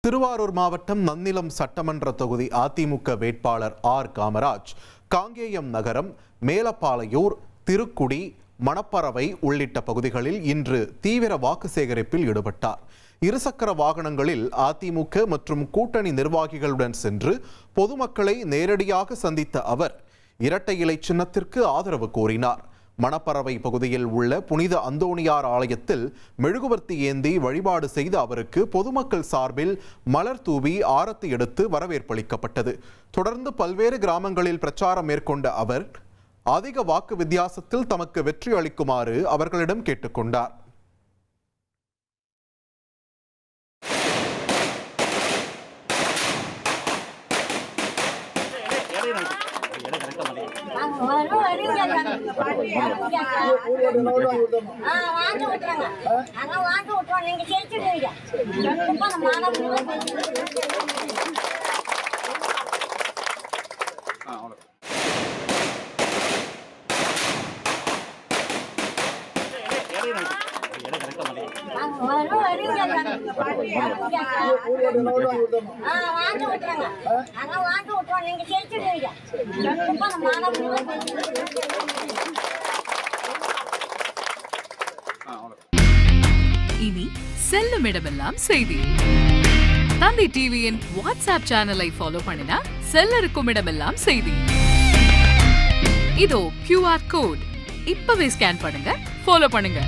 திருவாரூர் மாவட்டம் நன்னிலம் சட்டமன்ற தொகுதி அதிமுக வேட்பாளர் ஆர் காமராஜ் காங்கேயம் நகரம், மேலப்பாளையூர், திருக்குடி, மணப்பறவை உள்ளிட்ட பகுதிகளில் இன்று தீவிர வாக்கு சேகரிப்பில் ஈடுபட்டார். இருசக்கர வாகனங்களில் அதிமுக மற்றும் கூட்டணி நிர்வாகிகளுடன் சென்று பொதுமக்களை நேரடியாக சந்தித்த அவர் இரட்டை இலை சின்னத்திற்கு ஆதரவு கோரினார். மணப்பறவை பகுதியில் உள்ள புனித அந்தோணியார் ஆலயத்தில் மெழுகுவர்த்தி ஏந்தி வழிபாடு செய்த அவருக்கு பொதுமக்கள் சார்பில் மலர் தூவி ஆரத்தி எடுத்து வரவேற்பளிக்கப்பட்டது. தொடர்ந்து பல்வேறு கிராமங்களில் பிரச்சாரம் மேற்கொண்ட அவர் அதிக வாக்கு வித்தியாசத்தில் தமக்கு வெற்றி அளிக்குமாறு அவர்களிடம் கேட்டுக்கொண்டார். இனி செல்லும் இடமெல்லாம் செய்தி. தந்தி டிவியின் வாட்ஸ்அப் சேனலை ஃபாலோ பண்ணினா செல்ல இருக்கும் இடமெல்லாம் செய்தி. இதோ QR கோட் இப்பவே ஸ்கேன் பண்ணுங்க, ஃபாலோ பண்ணுங்க.